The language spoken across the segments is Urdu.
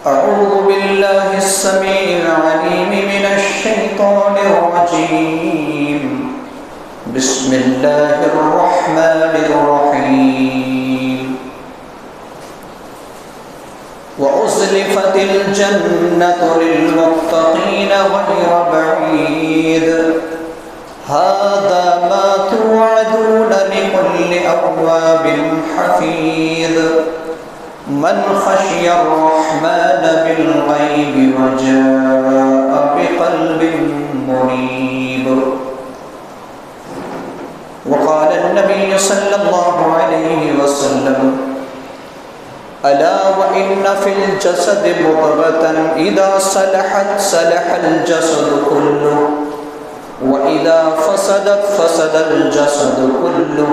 أعوذ بالله السميع العليم من الشيطان الرجيم. بسم الله الرحمن الرحيم. وأزلفت الجنة للمتقين غير بعيد هذا ما توعدون لكل أواب حفيظ من خشي الرحمن بالغيب وجاء بقلب منيب. وقال النبي صلى الله عليه وسلم ألا وإن في الجسد مضغة إذا صلحت صلح الجسد كله وإذا فسدت فسد الجسد كله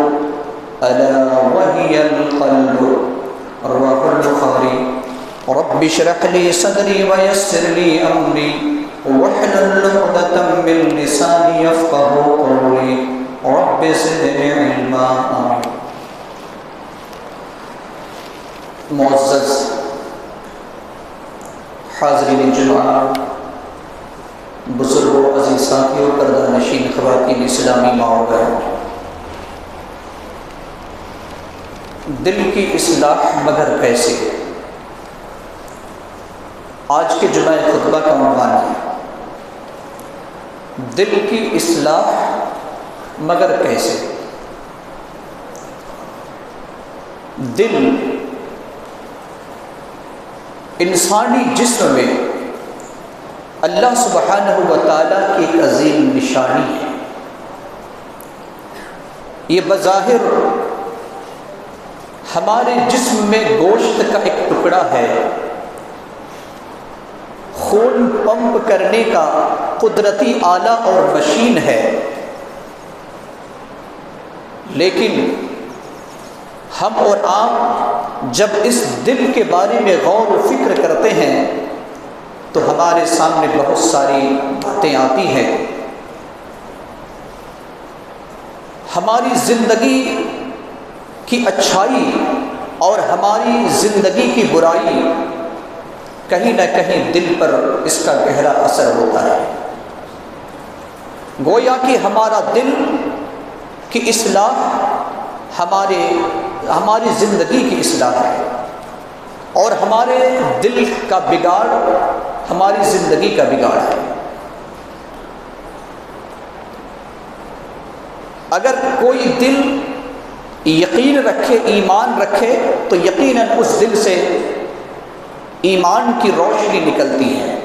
ألا وهي القلب. رواه البخاري. رب اشرح لي صدري ويسر لي أمري واحلل عقدة من لساني يفقهوا قولي رب زدني علما. آمين. معزز حاضرین جمعہ، بزرگوں، عزیز ساتھیوں، پردہ نشین خواتین، اسلامی ماں و بہنوں، دل کی اصلاح مگر کیسے؟ آج کے جمعہ خطبہ کا عنوان ہے دل کی اصلاح مگر کیسے۔ دل انسانی جسم میں اللہ سبحانہ و تعالیٰ کی ایک عظیم نشانی ہے۔ یہ بظاہر ہمارے جسم میں گوشت کا ایک ٹکڑا ہے، خون پمپ کرنے کا قدرتی آلہ اور مشین ہے، لیکن ہم اور آپ جب اس دل کے بارے میں غور و فکر کرتے ہیں تو ہمارے سامنے بہت ساری باتیں آتی ہیں۔ ہماری زندگی کی اچھائی اور ہماری زندگی کی برائی کہیں نہ کہیں دل پر اس کا گہرا اثر ہوتا ہے۔ گویا کہ ہمارا دل کی اصلاح ہماری زندگی کی اصلاح ہے، اور ہمارے دل کا بگاڑ ہماری زندگی کا بگاڑ ہے۔ اگر کوئی دل یقین رکھے، ایمان رکھے، تو یقیناً اس دل سے ایمان کی روشنی نکلتی ہے۔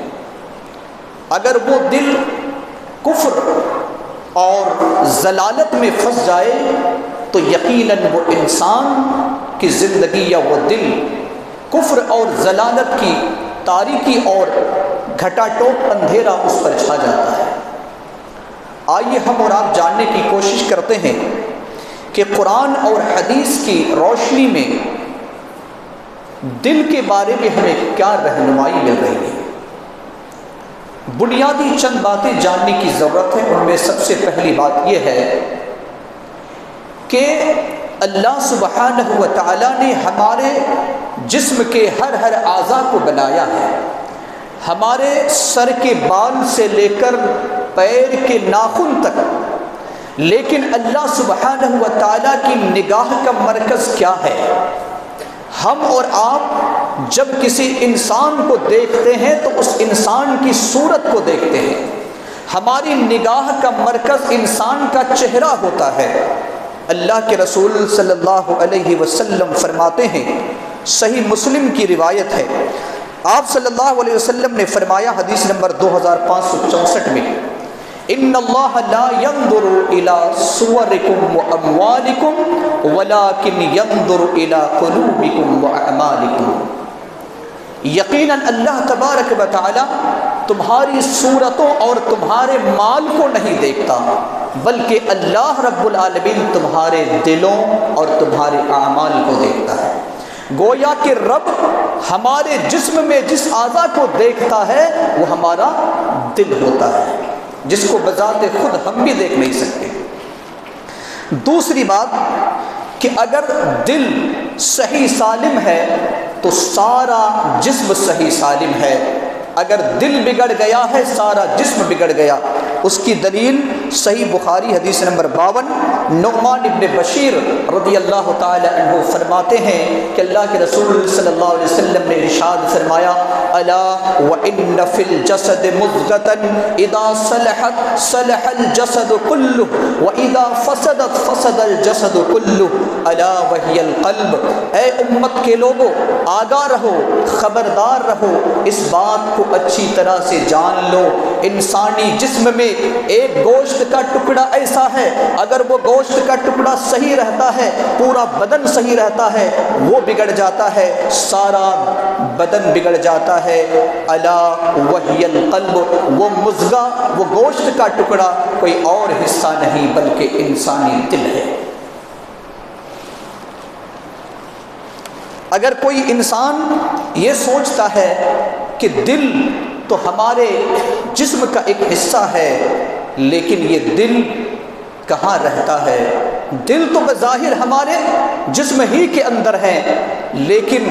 اگر وہ دل کفر اور ضلالت میں پھنس جائے تو یقیناً وہ انسان کی زندگی یا وہ دل کفر اور ضلالت کی تاریکی اور گھٹا ٹوپ اندھیرا اس پر چھا جاتا ہے۔ آئیے ہم اور آپ جاننے کی کوشش کرتے ہیں کہ قرآن اور حدیث کی روشنی میں دل کے بارے میں ہمیں کیا رہنمائی مل رہی ہے۔ بنیادی چند باتیں جاننے کی ضرورت ہے۔ ان میں سب سے پہلی بات یہ ہے کہ اللہ سبحانہ و تعالیٰ نے ہمارے جسم کے ہر اعضاء کو بنایا ہے، ہمارے سر کے بال سے لے کر پیر کے ناخن تک، لیکن اللہ سبحانہ و تعالیٰ کی نگاہ کا مرکز کیا ہے؟ ہم اور آپ جب کسی انسان کو دیکھتے ہیں تو اس انسان کی صورت کو دیکھتے ہیں۔ ہماری نگاہ کا مرکز انسان کا چہرہ ہوتا ہے۔ اللہ کے رسول صلی اللہ علیہ وسلم فرماتے ہیں، صحیح مسلم کی روایت ہے، آپ صلی اللہ علیہ وسلم نے فرمایا، حدیث نمبر 2564 میں، ان اللہ لا ينظر الى صورکم واموالکم ولکن ينظر الى قلوبکم واعمالکم۔ یقیناً اللہ تبارک و تعالی تمہاری صورتوں اور تمہارے مال کو نہیں دیکھتا، بلکہ اللہ رب العالمین تمہارے دلوں اور تمہارے اعمال کو دیکھتا ہے۔ گویا کہ رب ہمارے جسم میں جس اعضاء کو دیکھتا ہے وہ ہمارا دل ہوتا ہے، جس کو بذات خود ہم بھی دیکھ نہیں سکتے۔ دوسری بات کہ اگر دل صحیح سالم ہے تو سارا جسم صحیح سالم ہے، اگر دل بگڑ گیا ہے سارا جسم بگڑ گیا۔ اس کی دلیل صحیح بخاری حدیث نمبر 52، نعمان ابن بشیر رضی اللہ تعالی عنہ فرماتے ہیں کہ اللہ کے رسول صلی اللہ علیہ وسلم نے ارشاد فرمایا، الا وان فی الجسد مضغۃ اذا صلحت صلح الجسد كله واذا فسدت فسد الجسد كله الا وهي القلب۔ اے امت کے لوگوں، آگاہ رہو، خبردار رہو، اس بات کو اچھی طرح سے جان لو، انسانی جسم میں ایک گوشت کا ٹکڑا ایسا ہے، اگر وہ گوشت کا ٹکڑا صحیح رہتا ہے پورا بدن صحیح رہتا ہے، وہ بگڑ جاتا ہے سارا بدن بگڑ جاتا ہے۔ الا وہی القلب، وہ مضغہ، وہ گوشت کا ٹکڑا کوئی اور حصہ نہیں بلکہ انسانی دل ہے۔ اگر کوئی انسان یہ سوچتا ہے کہ دل تو ہمارے جسم کا ایک حصہ ہے، لیکن یہ دل کہاں رہتا ہے؟ دل تو بظاہر ہمارے جسم ہی کے اندر ہے، لیکن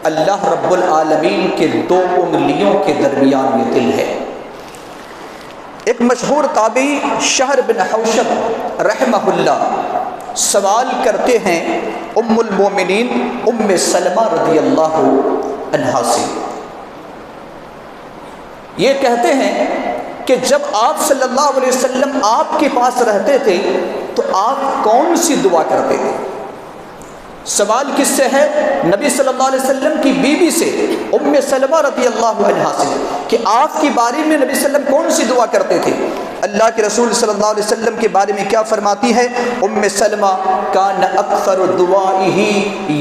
اللہ رب العالمین کے 2 انگلیوں کے درمیان یہ دل ہے۔ ایک مشہور تابعی شہر بن حوشب رحمہ اللہ سوال کرتے ہیں ام المومنین ام سلمہ رضی اللہ عنہا سے، یہ کہتے ہیں کہ جب آپ صلی اللہ علیہ وسلم آپ کے پاس رہتے تھے تو آپ کون سی دعا کرتے تھے؟ سوال کس سے ہے؟ نبی صلی اللہ علیہ وسلم کی بیوی سے، ام سلمہ رضی اللہ عنہا سے، کہ آپ کی باری میں نبی صلی اللہ علیہ وسلم کون سی دعا کرتے تھے؟ اللہ کے رسول صلی اللہ علیہ وسلم کے بارے میں کیا فرماتی ہے ام سلمہ؟ کان اکثر دعائہ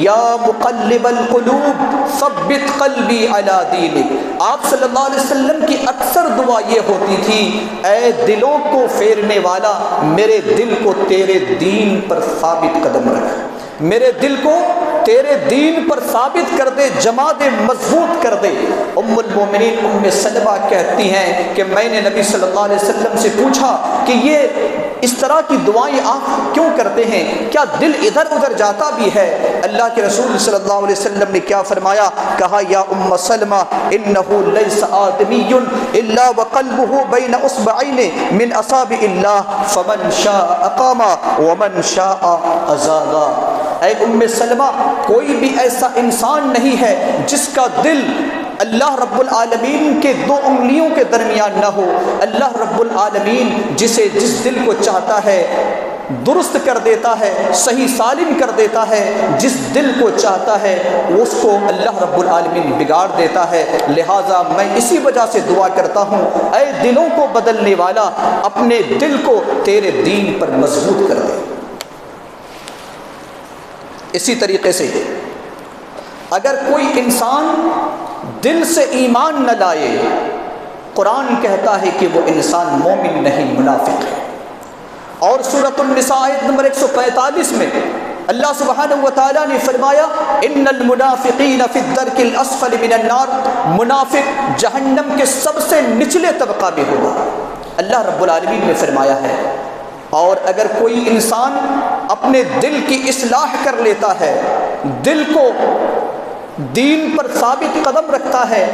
یا مقلب القلوب ثبت قلبی علی دینک۔ آپ صلی اللہ علیہ وسلم کی اکثر دعا یہ ہوتی تھی، اے دلوں کو پھیرنے والا میرے دل کو تیرے دین پر ثابت قدم رکھ، میرے دل کو تیرے دین پر ثابت کر دے، جما دے، مضبوط کر دے۔ ام المومنین ام سلمہ کہتی ہیں کہ میں نے نبی صلی اللہ علیہ وسلم سے پوچھا کہ یہ اس طرح کی دعائیں آپ کیوں کرتے ہیں؟ کیا دل ادھر ادھر جاتا بھی ہے؟ اللہ کے رسول صلی اللہ علیہ وسلم نے کیا فرمایا؟ کہا یا ام سلمہ انہ لیس آدمی الا وقلبہ بین اصبعین من اصابع اللہ فمن شاء اقام ومن شاء ازاغا۔ اے ام سلمہ، کوئی بھی ایسا انسان نہیں ہے جس کا دل اللہ رب العالمین کے 2 انگلیوں کے درمیان نہ ہو۔ اللہ رب العالمین جسے جس دل کو چاہتا ہے درست کر دیتا ہے، صحیح سالم کر دیتا ہے، جس دل کو چاہتا ہے اس کو اللہ رب العالمین بگاڑ دیتا ہے۔ لہٰذا میں اسی وجہ سے دعا کرتا ہوں، اے دلوں کو بدلنے والا اپنے دل کو تیرے دین پر مضبوط کر دے۔ اسی طریقے سے اگر کوئی انسان دل سے ایمان نہ لائے، قرآن کہتا ہے کہ وہ انسان مومن نہیں، منافق ہے۔ اور سورۃ النساء آیت نمبر 145 میں اللہ سبحانہ و تعالیٰ نے فرمایا ان المنافقین فی الدرک الاسفل من النار، منافق جہنم کے سب سے نچلے طبقہ میں ہوگا، اللہ رب العالمین نے فرمایا ہے۔ اور اگر کوئی انسان اپنے دل کی اصلاح کر لیتا ہے، دل کو دین پر ثابت قدم رکھتا ہے،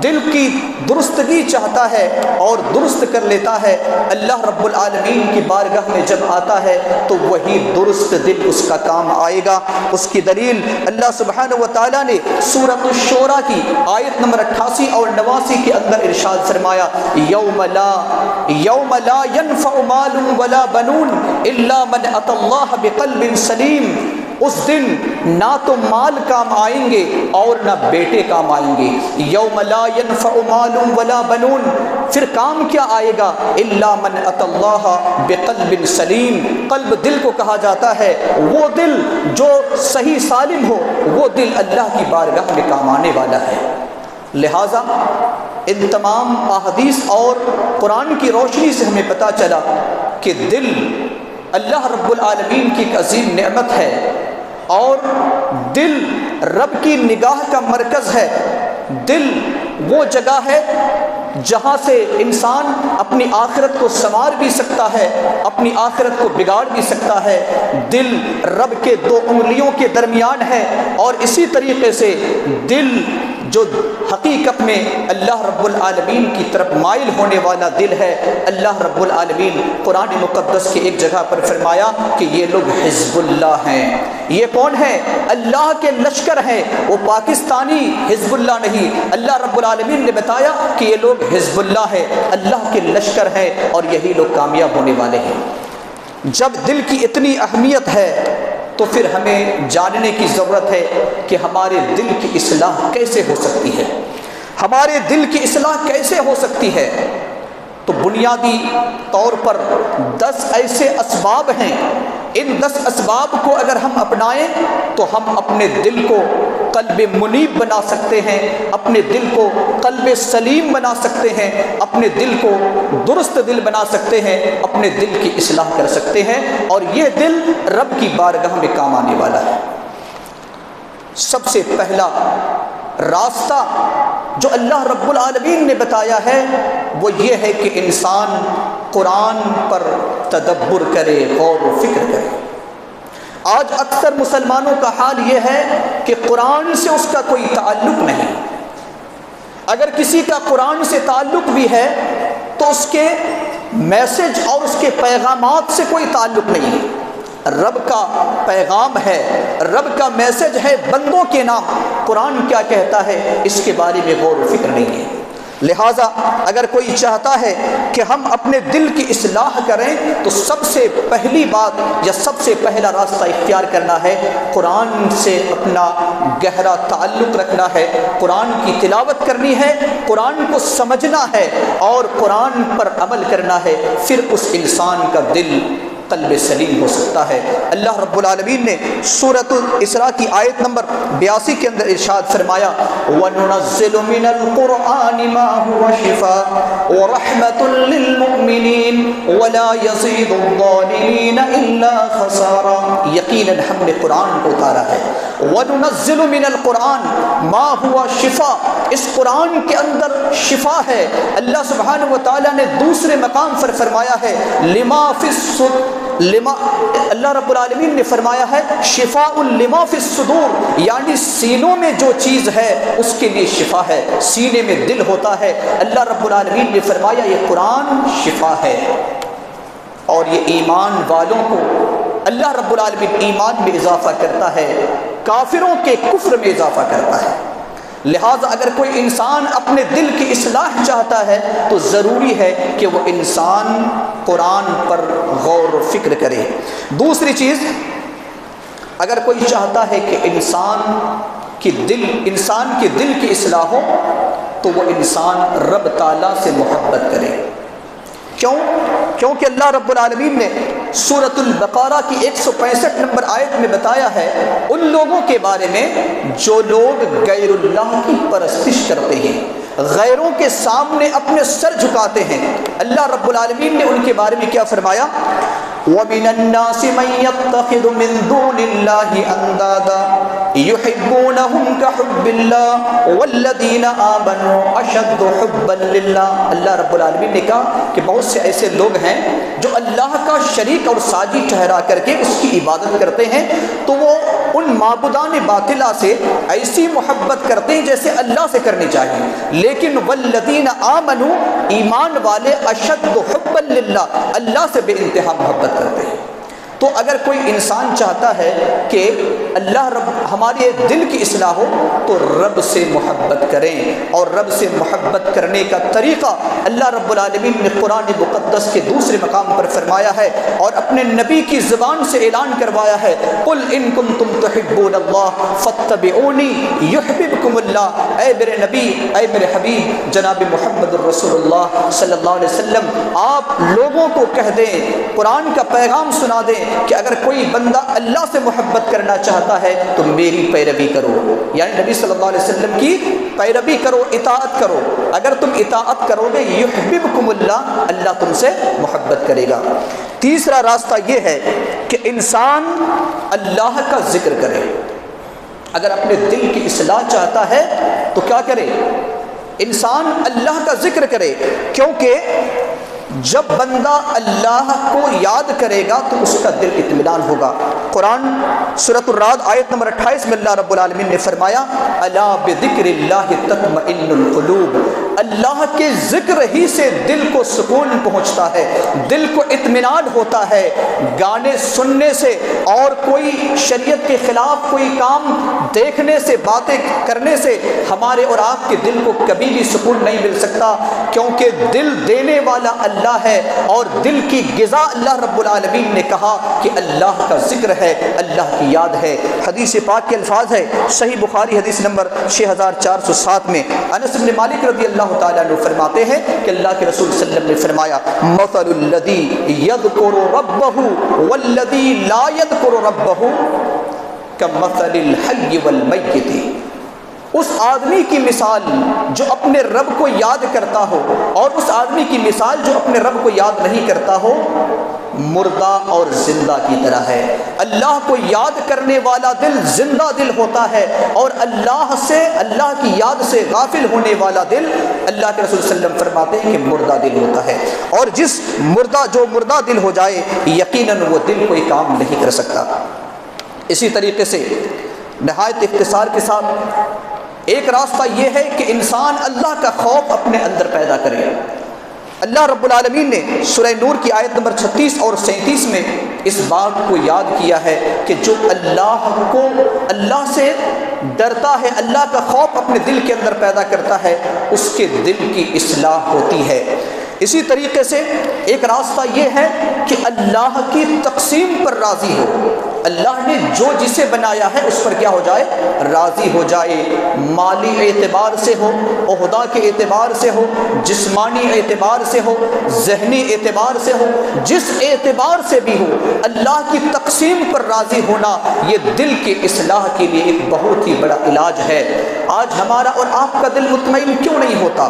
دل کی درستگی چاہتا ہے اور درست کر لیتا ہے، اللہ رب العالمین کی بارگاہ میں جب آتا ہے تو وہی درست دل اس کا کام آئے گا۔ اس کی دلیل اللہ سبحانہ و تعالیٰ نے سورۃ الشورى کی آیت نمبر 88 اور 89 کے اندر ارشاد فرمایا یوم لا ينفع مال ولا بنون الا من اتى اللہ بقلب سلیم۔ اس دن نہ تو مال کام آئیں گے اور نہ بیٹے کام آئیں گے۔ یوم لا ينفع مال ولا بنون، پھر کام کیا آئے گا؟ الا من اتى اللہ بقلب سلیم۔ قلب دل کو کہا جاتا ہے وہ دل جو صحیح سالم ہو، وہ دل اللہ کی بارگاہ میں کام آنے والا ہے۔ لہٰذا ان تمام احادیث اور قرآن کی روشنی سے ہمیں پتہ چلا کہ دل اللہ رب العالمین کی ایک عظیم نعمت ہے، اور دل رب کی نگاہ کا مرکز ہے۔ دل وہ جگہ ہے جہاں سے انسان اپنی آخرت کو سنوار بھی سکتا ہے، اپنی آخرت کو بگاڑ بھی سکتا ہے۔ دل رب کے دو انگلیوں کے درمیان ہے، اور اسی طریقے سے دل جو حقیقت میں اللہ رب العالمین کی طرف مائل ہونے والا دل ہے، اللہ رب العالمین قرآن مقدس کے ایک جگہ پر فرمایا کہ یہ لوگ حزب اللہ ہیں۔ یہ کون ہے؟ اللہ کے لشکر ہیں، وہ پاکستانی حزب اللہ نہیں۔ اللہ رب العالمین نے بتایا کہ یہ لوگ حزب اللہ ہے، اللہ کے لشکر ہیں، اور یہی لوگ کامیاب ہونے والے ہیں۔ جب دل کی اتنی اہمیت ہے تو پھر ہمیں جاننے کی ضرورت ہے کہ ہمارے دل کی اصلاح کیسے ہو سکتی ہے، ہمارے دل کی اصلاح کیسے ہو سکتی ہے۔ تو بنیادی طور پر 10 ایسے اسباب ہیں، ان 10 اسباب کو اگر ہم اپنائیں تو ہم اپنے دل کو قلب منیب بنا سکتے ہیں، اپنے دل کو قلب سلیم بنا سکتے ہیں، اپنے دل کو درست دل بنا سکتے ہیں، اپنے دل کی اصلاح کر سکتے ہیں، اور یہ دل رب کی بارگاہ میں کام آنے والا ہے۔ سب سے پہلا راستہ جو اللہ رب العالمین نے بتایا ہے وہ یہ ہے کہ انسان قرآن پر تدبر کرے، غور و فکر کرے۔ آج اکثر مسلمانوں کا حال یہ ہے کہ قرآن سے اس کا کوئی تعلق نہیں۔ اگر کسی کا قرآن سے تعلق بھی ہے تو اس کے میسج اور اس کے پیغامات سے کوئی تعلق نہیں۔ رب کا پیغام ہے، رب کا میسج ہے بندوں کے نام، قرآن کیا کہتا ہے اس کے بارے میں غور و فکر نہیں ہے۔ لہٰذا اگر کوئی چاہتا ہے کہ ہم اپنے دل کی اصلاح کریں تو سب سے پہلی بات یا سب سے پہلا راستہ اختیار کرنا ہے، قرآن سے اپنا گہرا تعلق رکھنا ہے، قرآن کی تلاوت کرنی ہے، قرآن کو سمجھنا ہے اور قرآن پر عمل کرنا ہے، پھر اس انسان کا دل قلب سلیم ہو سکتا ہے۔ اللہ رب العالمین نے سورۃ الاسراء کی آیت نمبر 82 کے اندر ارشاد فرمایا وَنُنَزِّلُ مِنَ الْقُرْآنِ مَا هُوَ شِفَاءٌ وَرَحْمَةٌ لِّلْمُؤْمِنِينَ وَلَا يَزِيدُ الظَّالِمِينَ إِلَّا خَسَارًا۔ یقیناً ہم نے قرآن کو اتارا ہے، وَنُنَزِّلُ مِنَ الْقُرْآنِ مَا هُوَ شِفَاءٌ، اس قرآن کے اندر شفا ہے۔ اللہ سبحانہ و تعالیٰ نے دوسرے مقام پر فرمایا ہے لِمَا فِي الصُّدُورِ، اللہ رب العالمین نے فرمایا ہے شفاء لما فی الصدور، یعنی سینوں میں جو چیز ہے اس کے لیے شفا ہے، سینے میں دل ہوتا ہے۔ اللہ رب العالمین نے فرمایا یہ قرآن شفا ہے، اور یہ ایمان والوں کو اللہ رب العالمین ایمان میں اضافہ کرتا ہے، کافروں کے کفر میں اضافہ کرتا ہے۔ لہٰذا اگر کوئی انسان اپنے دل کی اصلاح چاہتا ہے تو ضروری ہے کہ وہ انسان قرآن پر غور و فکر کرے۔ دوسری چیز، اگر کوئی چاہتا ہے کہ انسان کے دل کی اصلاح ہو تو وہ انسان رب تعالیٰ سے محبت کرے۔ کیونکہ اللہ رب العالمین نے سورۃ البقرہ کی 165 نمبر آیت میں بتایا ہے ان لوگوں کے بارے میں جو لوگ غیر اللہ کی پرستش کرتے ہیں، غیروں کے سامنے اپنے سر جھکاتے ہیں۔ اللہ رب العالمین نے ان کے بارے میں کیا فرمایا وَمِنَ النَّاسِ مَن يَتَّخِذُ مِن دُونِ اللَّهِ أَندَادًا يُحِبُّونَهُمْ كَحُبِّ اللَّهِ وَالَّذِينَ آمَنُوا أَشَدُّ حُبًّا لِلَّهِ۔ اللہ رب العالمین نے کہا کہ بہت سے ایسے لوگ ہیں جو اللہ کا شریک اور ساجی ٹھہرا کر کے اس کی عبادت کرتے ہیں تو وہ ان معبودان باطلہ سے ایسی محبت کرتے ہیں جیسے اللہ سے کرنی چاہیے، لیکن والذین آمنوا، ایمان والے اشد حبا للہ، اللہ سے بے انتہا محبت کرتے ہیں۔ تو اگر کوئی انسان چاہتا ہے کہ اللہ رب ہمارے دل کی اصلاح ہو تو رب سے محبت کریں، اور رب سے محبت کرنے کا طریقہ اللہ رب العالمین نے قرآن مقدس کے دوسرے مقام پر فرمایا ہے اور اپنے نبی کی زبان سے اعلان کروایا ہے قل ان کنتم تحبون اللہ فاتبعونی یحببکم اللہ۔ اے میرے نبی، اے میرے حبیب جناب محمد الرسول اللہ صلی اللہ علیہ وسلم، آپ لوگوں کو کہہ دیں، قرآن کا پیغام سنا دیں کہ اگر کوئی بندہ اللہ سے محبت کرنا چاہتا ہے تو میری پیروی کرو، یعنی نبی صلی اللہ علیہ وسلم کی پیروی کرو، اطاعت کرو۔ اگر تم اطاعت کرو گے یحببکم اللہ، اللہ تم سے محبت کرے گا۔ تیسرا راستہ یہ ہے کہ انسان اللہ کا ذکر کرے۔ اگر اپنے دل کی اصلاح چاہتا ہے تو کیا کرے؟ انسان اللہ کا ذکر کرے، کیونکہ جب بندہ اللہ کو یاد کرے گا تو اس کا دل اطمینان ہوگا۔ قرآن سورۃ الرعد آیت نمبر 28 میں اللہ رب العالمین نے فرمایا الا بذکر اللہ تطمئن القلوب، اللہ کے ذکر ہی سے دل کو سکون پہنچتا ہے، دل کو اطمینان ہوتا ہے۔ گانے سننے سے اور کوئی شریعت کے خلاف کوئی کام دیکھنے سے، باتیں کرنے سے ہمارے اور آپ کے دل کو کبھی بھی سکون نہیں مل سکتا، کیونکہ دل دینے والا اللہ ہے، اور دل کی غذا اللہ رب العالمین نے کہا کہ اللہ کا ذکر ہے، اللہ کی یاد ہے۔ حدیث پاک کے الفاظ ہے صحیح بخاری حدیث نمبر 6407 میں انس بن مالک رضی اللہ تعالیٰ عنہ فرماتے ہیں کہ اللہ کے رسول صلی اللہ علیہ وسلم نے فرمایا مثل الذی یذکر ربہ والذی لا یذکر ربہ کمثل الحی والمیت، اس آدمی کی مثال جو اپنے رب کو یاد کرتا ہو اور اس آدمی کی مثال جو اپنے رب کو یاد نہیں کرتا ہو مردہ اور زندہ کی طرح ہے۔ اللہ کو یاد کرنے والا دل زندہ دل ہوتا ہے، اور اللہ کی یاد سے غافل ہونے والا دل، اللہ کے رسول صلی اللہ علیہ وسلم فرماتے ہیں کہ مردہ دل ہوتا ہے، اور جو مردہ دل ہو جائے یقیناً وہ دل کوئی کام نہیں کر سکتا۔ اسی طریقے سے نہایت اختصار کے ساتھ ایک راستہ یہ ہے کہ انسان اللہ کا خوف اپنے اندر پیدا کرے۔ اللہ رب العالمین نے سورہ نور کی آیت نمبر 36 اور 37 میں اس بات کو یاد کیا ہے کہ جو اللہ سے ڈرتا ہے، اللہ کا خوف اپنے دل کے اندر پیدا کرتا ہے، اس کے دل کی اصلاح ہوتی ہے۔ اسی طریقے سے ایک راستہ یہ ہے کہ اللہ کی تقسیم پر راضی ہو، اللہ نے جو جسے بنایا ہے اس پر کیا ہو جائے، راضی ہو جائے، مالی اعتبار سے ہو، عہدہ کے اعتبار سے ہو، جسمانی اعتبار سے ہو، ذہنی اعتبار سے ہو، جس اعتبار سے بھی ہو، اللہ کی تقسیم پر راضی ہونا یہ دل کی اصلاح کے لیے ایک بہت ہی بڑا علاج ہے۔ آج ہمارا اور آپ کا دل مطمئن کیوں نہیں ہوتا؟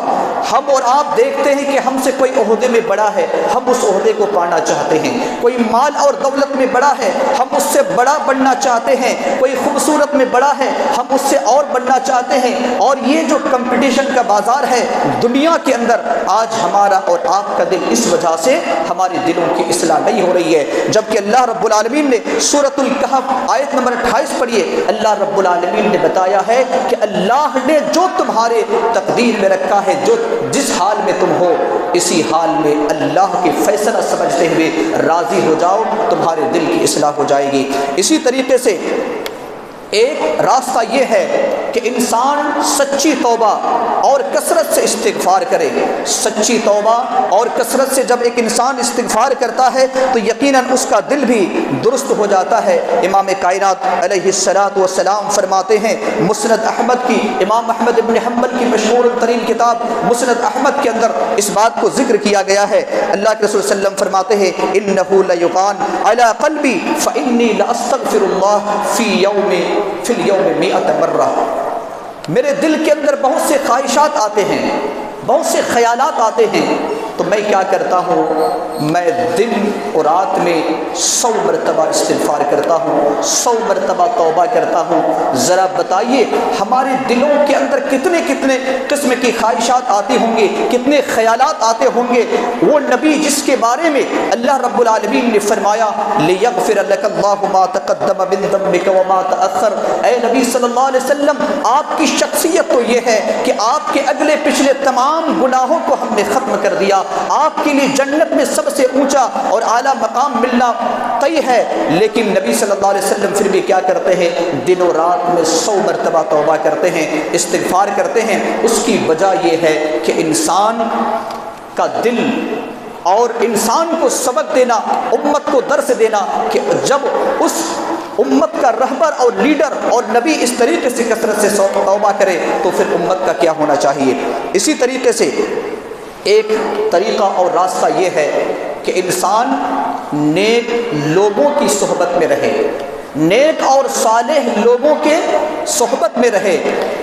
ہم اور آپ دیکھتے ہیں کہ ہم سے کوئی عہدے میں بڑا ہے، ہم اس عہدے کو پانا چاہتے ہیں، کوئی مال اور دولت میں بڑا ہے، ہم اس سے بڑا بننا چاہتے ہیں، کوئی خوبصورت میں بڑا ہے، ہم اس سے اور بننا چاہتے ہیں، اور یہ جو کمپٹیشن کا بازار ہے دنیا کے اندر، آج ہمارا اور آپ کا دل اس وجہ سے ہمارے دلوں کی اصلاح نہیں ہو رہی ہے۔ جبکہ اللہ رب العالمین نے سورۃ الکہف آیت نمبر 28 پڑھیے، اللہ رب العالمین نے بتایا ہے کہ اللہ نے جو تمہارے تقدیر میں رکھا ہے، جو جس حال میں تم ہو اسی حال میں اللہ کے فیصلہ سمجھتے ہوئے راضی ہو جاؤ، تمہارے دل کی اصلاح ہو جائے گی۔ اسی طریقے سے ایک راستہ یہ ہے کہ انسان سچی توبہ اور کثرت سے استغفار کرے۔ سچی توبہ اور کثرت سے جب ایک انسان استغفار کرتا ہے تو یقیناً اس کا دل بھی درست ہو جاتا ہے۔ امام کائنات علیہ الصلاۃ والسلام فرماتے ہیں، مسند احمد کی، امام احمد بن حنبل کی مشہور ترین کتاب مسند احمد کے اندر اس بات کو ذکر کیا گیا ہے۔ اللہ کے رسول صلی اللہ علیہ وسلم فرماتے ہیں انہ لیقان علی قلبی فانی لاستغفر اللہ فی اليوم 100 مرہ، میرے دل کے اندر بہت سے خواہشات آتے ہیں، بہت سے خیالات آتے ہیں، تو میں کیا کرتا ہوں، میں دن اور رات میں 100 مرتبہ استغفار کرتا ہوں، 100 مرتبہ توبہ کرتا ہوں۔ ذرا بتائیے ہمارے دلوں کے اندر کتنے کتنے قسم کی خواہشات آتی ہوں گے، کتنے خیالات آتے ہوں گے۔ وہ نبی جس کے بارے میں اللہ رب العالمین نے فرمایا لیغفر لک اللہ ما تقدم من ذنبک وما تأخر، اے نبی صلی اللہ علیہ وسلم آپ کی شخصیت تو یہ ہے کہ آپ کے اگلے پچھلے تمام گناہوں کو ہم نے ختم کر دیا، آپ کے لیے جنت میں سب سے اونچا اور اعلیٰ مقام ملنا طے ہے۔ لیکن نبی صلی اللہ علیہ وسلم پھر بھی کیا کرتے ہیں، دن و رات میں 100 مرتبہ توبہ کرتے ہیں، استغفار کرتے ہیں۔ اس کی وجہ یہ ہے کہ انسان کا دل اور انسان کو سبق دینا، امت کو درس دینا کہ جب اس امت کا رہبر اور لیڈر اور نبی اس طریقے سے کثرت سے توبہ کرے تو پھر امت کا کیا ہونا چاہیے۔ اسی طریقے سے ایک طریقہ اور راستہ یہ ہے کہ انسان نیک لوگوں کی صحبت میں رہے، نیک اور صالح لوگوں کے صحبت میں رہے،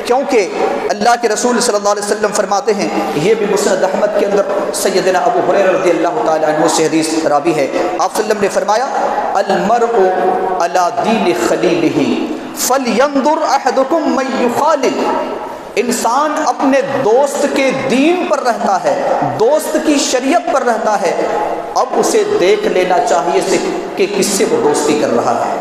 کیونکہ اللہ کے رسول صلی اللہ علیہ وسلم فرماتے ہیں، یہ بھی مسند احمد کے اندر سیدنا ابو ہریرہ رضی اللہ تعالی عنہ سے حدیث راوی ہے، آپ صلی اللہ علیہ وسلم نے فرمایا المرء علی دین خلیلہ فلینظر احدکم من یخالل، انسان اپنے دوست کے دین پر رہتا ہے، دوست کی شریعت پر رہتا ہے، اب اسے دیکھ لینا چاہیے کہ کس سے وہ دوستی کر رہا ہے۔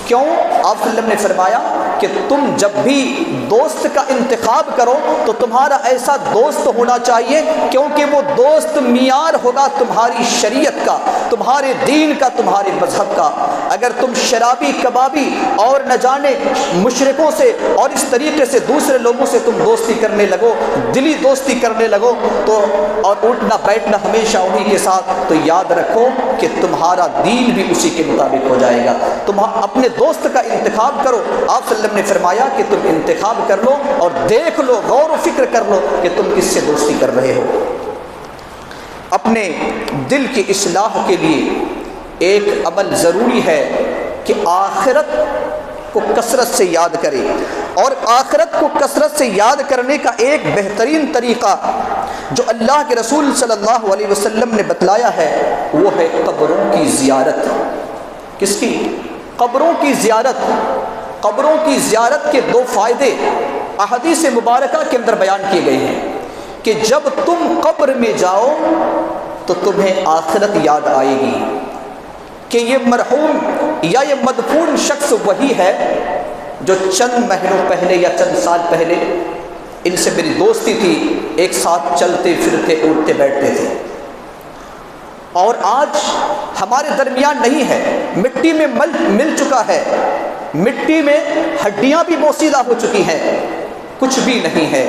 کیوں؟ آپ صلی اللہ علیہ وسلم نے فرمایا کہ تم جب بھی دوست کا انتخاب کرو تو تمہارا ایسا دوست ہونا چاہیے، کیونکہ وہ دوست معیار ہوگا تمہاری شریعت کا، تمہارے دین کا، تمہارے مذہب کا۔ اگر تم شرابی، کبابی اور نہ جانے مشرکوں سے اور اس طریقے سے دوسرے لوگوں سے تم دوستی کرنے لگو، دلی دوستی کرنے لگو تو اور اٹھنا بیٹھنا ہمیشہ انہی کے ساتھ، تو یاد رکھو کہ تمہارا دین بھی اسی کے مطابق ہو جائے گا۔ تم اپنے دوست کا انتخاب کرو۔ آپ صلی اللہ علیہ وسلم نے فرمایا کہ تم انتخاب کر لو اور دیکھ لو، غور و فکر کر لو کہ تم کس سے دوستی کر رہے ہو۔ اپنے دل کی اصلاح کے لیے ایک عمل ضروری ہے کہ آخرت کو کثرت سے یاد کرے، اور آخرت کو کثرت سے یاد کرنے کا ایک بہترین طریقہ جو اللہ کے رسول صلی اللہ علیہ وسلم نے بتلایا ہے وہ ہے قبروں کی زیارت۔ کس کی؟ قبروں کی زیارت۔ قبروں کی زیارت کے دو فائدے احادیث مبارکہ کے اندر بیان کیے گئے ہیں کہ جب تم قبر میں جاؤ تو تمہیں آخرت یاد آئے گی کہ یہ مرحوم یا یہ مدفون شخص وہی ہے جو چند مہینوں پہلے یا چند سال پہلے ان سے میری دوستی تھی، ایک ساتھ چلتے پھرتے اٹھتے بیٹھتے تھے، اور آج ہمارے درمیان نہیں ہے، مٹی میں مل چکا ہے، مٹی میں ہڈیاں بھی بوسیدہ ہو چکی ہیں، کچھ بھی نہیں ہے۔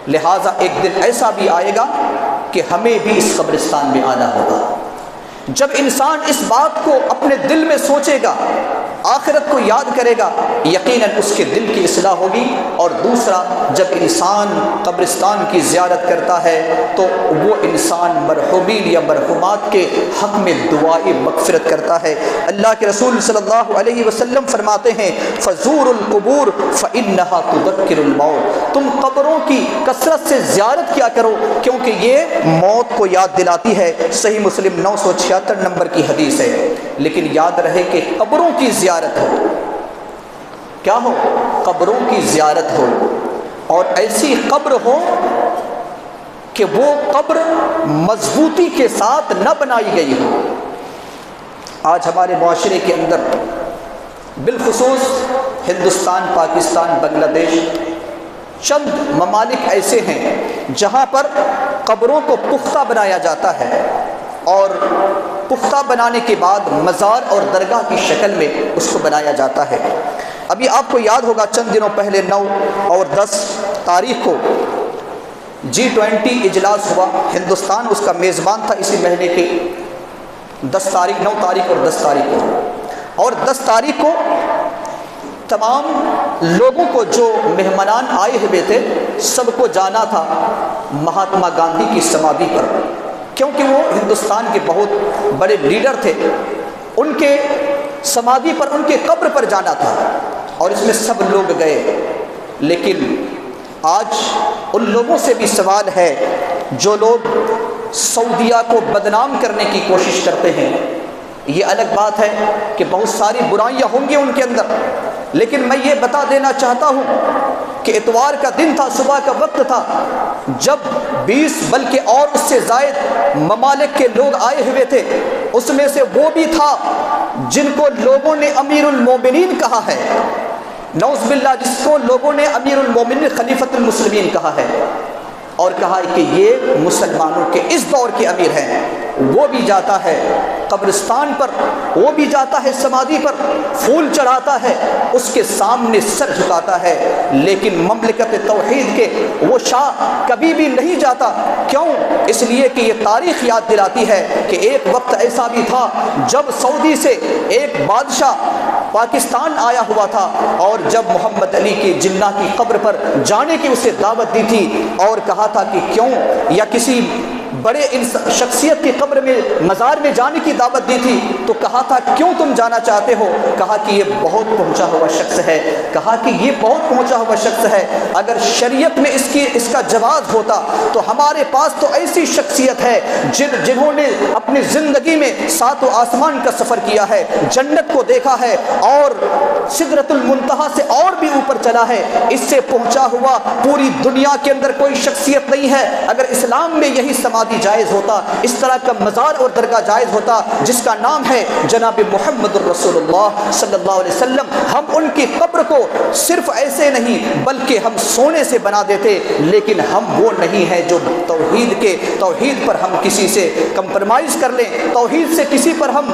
لہٰذا ایک دن ایسا بھی آئے گا کہ ہمیں بھی اس قبرستان میں آنا ہوگا۔ جب انسان اس بات کو اپنے دل میں سوچے گا، آخرت کو یاد کرے گا، یقیناً اس کے دل کی اصلاح ہوگی۔ اور دوسرا، جب انسان قبرستان کی زیارت کرتا ہے تو وہ انسان مرحومین یا مرحومات کے حق میں دعائے مغفرت کرتا ہے۔ اللہ کے رسول صلی اللہ علیہ وسلم فرماتے ہیں فزور القبور فإنها تذکر الموت، تم قبروں کی کثرت سے زیارت کیا کرو کیونکہ یہ موت کو یاد دلاتی ہے۔ صحیح مسلم 976 نمبر کی حدیث ہے۔ لیکن یاد رہے کہ قبروں کی زیارت ہو، کیا ہو؟ قبروں کی زیارت ہو، اور ایسی قبر ہو کہ وہ قبر مضبوطی کے ساتھ نہ بنائی گئی ہو۔ آج ہمارے معاشرے کے اندر بالخصوص ہندوستان، پاکستان، بنگلہ دیش، چند ممالک ایسے ہیں جہاں پر قبروں کو پختہ بنایا جاتا ہے، اور پختہ بنانے کے بعد مزار اور درگاہ کی شکل میں اس کو بنایا جاتا ہے۔ ابھی آپ کو یاد ہوگا چند دنوں پہلے 9 اور 10 تاریخ کو G20 اجلاس ہوا، ہندوستان اس کا میزبان تھا اسی مہینے کے 10 تاریخ، 9 تاریخ اور 10 تاریخ کو، اور 10 تاریخ کو تمام لوگوں کو جو مہمانان آئے ہوئے تھے سب کو جانا تھا مہاتما گاندھی کی سمادھی پر، کیونکہ وہ ہندوستان کے بہت بڑے لیڈر تھے، ان کے سمادھی پر، ان کے قبر پر جانا تھا، اور اس میں سب لوگ گئے۔ لیکن آج ان لوگوں سے بھی سوال ہے جو لوگ سعودیہ کو بدنام کرنے کی کوشش کرتے ہیں۔ یہ الگ بات ہے کہ بہت ساری برائیاں ہوں گی ان کے اندر، لیکن میں یہ بتا دینا چاہتا ہوں کہ اتوار کا دن تھا، صبح کا وقت تھا، جب 20 بلکہ اور اس سے زائد ممالک کے لوگ آئے ہوئے تھے، اس میں سے وہ بھی تھا جن کو لوگوں نے امیر المومنین کہا ہے، نعوذ باللہ، جس کو لوگوں نے امیر المومنین خلیفۃ المسلمین کہا ہے، اور کہا کہ یہ مسلمانوں کے اس دور کے امیر ہیں۔ وہ بھی جاتا ہے قبرستان پر، وہ بھی جاتا ہے سمادھی پر، پھول چڑھاتا ہے، اس کے سامنے سر جھکاتا ہے، لیکن مملکت توحید کے وہ شاہ کبھی بھی نہیں جاتا۔ کیوں؟ اس لیے کہ یہ تاریخ یاد دلاتی ہے کہ ایک وقت ایسا بھی تھا جب سعودی سے ایک بادشاہ پاکستان آیا ہوا تھا، اور جب محمد علی کی جناح کی قبر پر جانے کی اسے دعوت دی تھی، اور کہا تھا کہ کیوں، یا کسی بڑے شخصیت کی قبر میں، مزار میں جانے کی دعوت دی تھی، تو کہا تھا کیوں تم جانا چاہتے ہو؟ کہا کہ یہ بہت پہنچا ہوا شخص ہے، کہا کہ یہ بہت پہنچا ہوا شخص ہے، اگر شریعت میں اس کا جواز ہوتا تو ہمارے پاس تو ایسی شخصیت ہے جنہوں نے اپنی زندگی میں 7 آسمان کا سفر کیا ہے، جنت کو دیکھا ہے، اور سدرۃ المنتہا سے اور بھی اوپر پر چلا ہے، اس سے پہنچا ہوا پوری دنیا کے اندر کوئی شخصیت نہیں ہے۔ اگر اسلام میں یہی سمادھی جائز ہوتا، اس طرح کا مزار اور درگاہ جائز ہوتا جس کا نام ہے جناب محمد الرسول اللہ صلی اللہ علیہ وسلم، ہم ان کی قبر کو صرف ایسے نہیں بلکہ ہم سونے سے بنا دیتے، لیکن ہم وہ نہیں ہیں جو توحید پر ہم کسی سے کمپرمائز کر لیں، توحید سے کسی پر ہم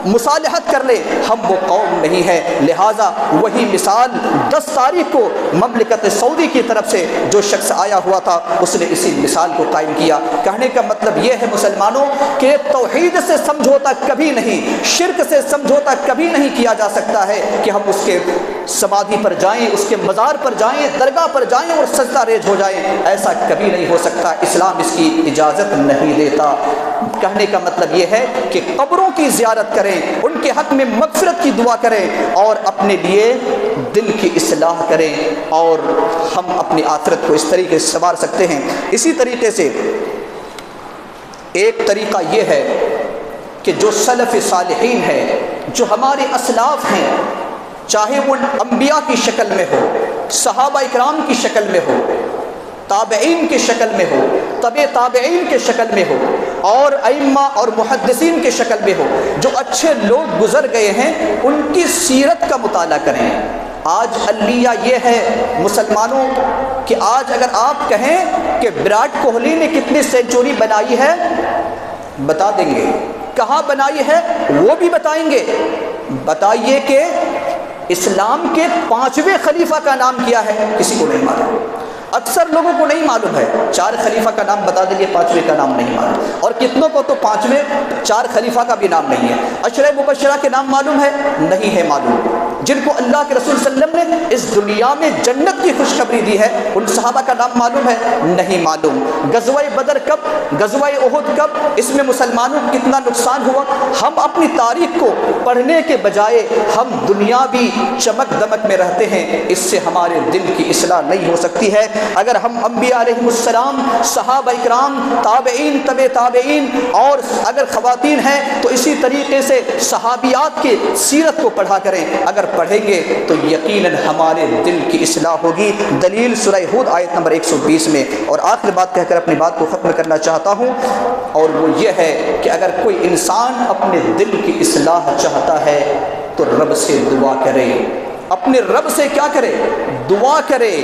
مصالحت کر لیں، ہم وہ قوم نہیں ہے۔ لہٰذا وہی مثال 10 تاریخ کو مملکت سعودی کی طرف سے جو شخص آیا ہوا تھا، اس نے اسی مثال کو قائم کیا۔ کہنے کا مطلب یہ ہے مسلمانوں کہ توحید سے سمجھوتا کبھی نہیں، شرک سے سمجھوتا کبھی نہیں کیا جا سکتا ہے کہ ہم اس کے سمادھی پر جائیں، اس کے مزار پر جائیں، درگاہ پر جائیں اور سجدہ ریز ہو جائیں، ایسا کبھی نہیں ہو سکتا، اسلام اس کی اجازت نہیں دیتا۔ کہنے کا مطلب یہ ہے کہ قبروں کی زیارت کریں، ان کے حق میں مغفرت کی دعا کریں اور اپنے لیے دل کی اصلاح کریں، اور ہم اپنی آخرت کو اس طریقے سے سنوار سکتے ہیں۔ اسی طریقے سے ایک طریقہ یہ ہے کہ جو سلف صالحین ہیں، جو ہمارے اسلاف ہیں، چاہے وہ انبیاء کی شکل میں ہو، صحابہ اکرام کی شکل میں ہو، تابعین کی شکل میں ہو، تبع تابعین کے شکل میں ہو، اور ائمہ اور محدثین کے شکل میں ہو، جو اچھے لوگ گزر گئے ہیں، ان کی سیرت کا مطالعہ کریں۔ آج المیہ یہ ہے مسلمانوں کہ آج اگر آپ کہیں کہ وراٹ کوہلی نے کتنی سینچری بنائی ہے، بتا دیں گے، کہاں بنائی ہے وہ بھی بتائیں گے۔ بتائیے کہ اسلام کے 5ویں خلیفہ کا نام کیا ہے، کسی کو نہیں معلوم، اکثر لوگوں کو نہیں معلوم ہے۔ 4 خلیفہ کا نام بتا دیجیے، 5ویں کا نام نہیں معلوم، اور کتنوں کو تو 5ویں 4 خلیفہ کا بھی نام نہیں ہے۔ عشرہ مبشرہ کے نام معلوم ہے؟ نہیں ہے معلوم۔ جن کو اللہ کے رسول صلی اللہ علیہ وسلم نے اس دنیا میں جنت کی خوشخبری دی ہے، ان صحابہ کا نام معلوم ہے؟ نہیں معلوم۔ غزوہ بدر کب، غزوہ احد کب، اس میں مسلمانوں کو کتنا نقصان ہوا؟ ہم اپنی تاریخ کو پڑھنے کے بجائے ہم دنیاوی چمک دمک میں رہتے ہیں، اس سے ہمارے دل کی اصلاح نہیں ہو سکتی ہے۔ اگر ہم انبیاء علیہ السلام، صحابہ اکرام، تابعین، تبع تابعین، اور اگر خواتین ہیں تو اسی طریقے سے صحابیات کی سیرت کو پڑھا کریں، اگر پڑھیں گے تو یقیناً ہمارے دل کی اصلاح ہوگی۔ دلیل سورہ ہود آیت نمبر 120 میں۔ اور آخر بات کہہ کر اپنی بات کو ختم کرنا چاہتا ہوں، اور وہ یہ ہے کہ اگر کوئی انسان اپنے دل کی اصلاح چاہتا ہے تو رب سے دعا کرے، اپنے رب سے کیا کرے؟ دعا کرے،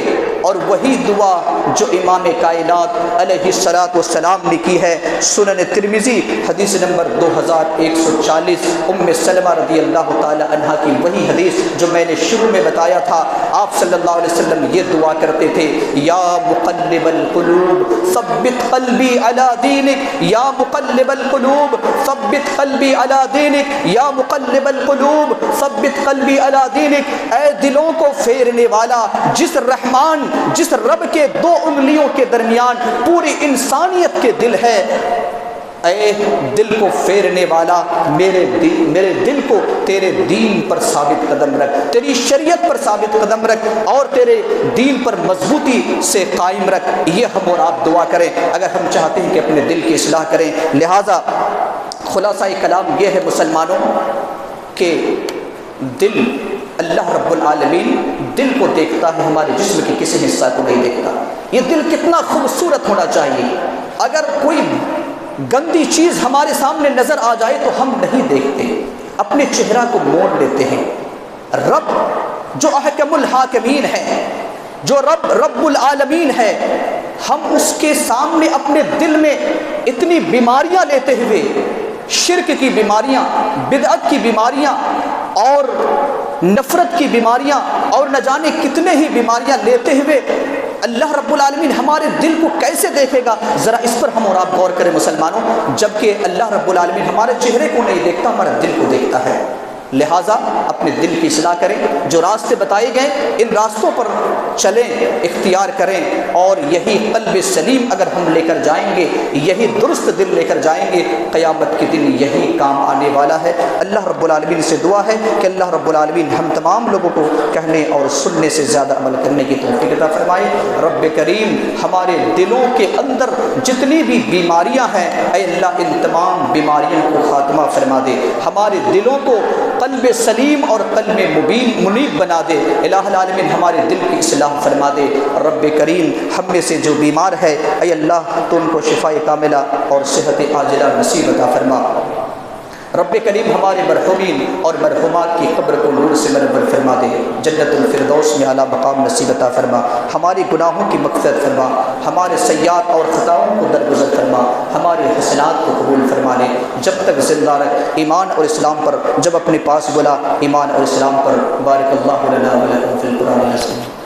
اور وہی دعا جو امام کائنات علیہ السلام نے کی ہے۔ سنن ترمذی حدیث نمبر 2140، ام سلمہ رضی اللہ تعالی عنہا کی وہی حدیث جو میں نے شروع میں بتایا تھا۔ آپ صلی اللہ علیہ وسلم یہ دعا کرتے تھے، یا مقلب القلوب ثبت قلبی علی دینک، یا مقلب القلوب ثبت قلبی علی دینک، یا مقلب القلوب ثبت قلبی علی دینک۔ اے دلوں کو پھیرنے والا، جس رحمان، جس رب کے 2 انگلیوں کے درمیان پوری انسانیت کے دل ہے، اے دل کو پھیرنے والا، میرے دل کو تیرے دین پر ثابت قدم رکھ، تیری شریعت پر ثابت قدم رکھ، اور تیرے دین پر مضبوطی سے قائم رکھ۔ یہ ہم اور آپ دعا کریں اگر ہم چاہتے ہیں کہ اپنے دل کی اصلاح کریں۔ لہٰذا خلاصہ کلام یہ ہے مسلمانوں کہ دل، اللہ رب العالمین دل کو دیکھتا ہے، ہمارے جسم کے کسی حصہ کو نہیں دیکھتا۔ یہ دل کتنا خوبصورت ہونا چاہیے، اگر کوئی گندی چیز ہمارے سامنے نظر آ جائے تو ہم نہیں دیکھتے، اپنے چہرہ کو موڑ لیتے ہیں۔ رب جو احکم الحاکمین ہے، جو رب العالمین ہے، ہم اس کے سامنے اپنے دل میں اتنی بیماریاں لیتے ہوئے، شرک کی بیماریاں، بدعت کی بیماریاں، اور نفرت کی بیماریاں، اور نہ جانے کتنے ہی بیماریاں لیتے ہوئے، اللہ رب العالمین ہمارے دل کو کیسے دیکھے گا؟ ذرا اس پر ہم اور آپ غور کریں مسلمانوں۔ جبکہ اللہ رب العالمین ہمارے چہرے کو نہیں دیکھتا، ہمارے دل کو دیکھتا ہے۔ لہٰذا اپنے دل کی اصلاح کریں، جو راستے بتائے گئے ان راستوں پر چلیں، اختیار کریں، اور یہی قلب سلیم اگر ہم لے کر جائیں گے، یہی درست دل لے کر جائیں گے، قیامت کے دن یہی کام آنے والا ہے۔ اللہ رب العالمین سے دعا ہے کہ اللہ رب العالمین ہم تمام لوگوں کو کہنے اور سننے سے زیادہ عمل کرنے کی توفیق عطا فرمائے۔ رب کریم ہمارے دلوں کے اندر جتنی بھی بیماریاں ہیں، اے اللہ ان تمام بیماریوں کو خاتمہ فرما دے، ہمارے دلوں کو قلب سلیم اور قلب منیب بنا دے۔ الہ العالمین ہمارے دل کی اصلاح فرما دے۔ رب کریم ہم میں سے جو بیمار ہے اے اللہ تو ان کو شفاء کاملہ اور صحت عاجلہ نصیب عطا فرما۔ رب کریم ہمارے مرحومین اور مرحومات کی قبر کو نور سے منور فرما دے، جنت الفردوس میں اعلیٰ مقام نصیب عطا فرما، ہماری گناہوں کی مغفرت فرما، ہمارے سیئات اور خطاؤں کو درگزر فرما، ہمارے حسنات کو قبول فرما لے۔ جب تک زندہ رکھ ایمان اور اسلام پر، جب اپنے پاس بلا ایمان اور اسلام پر۔ بارک اللہ لنا و لکم فی القرآن العظیم۔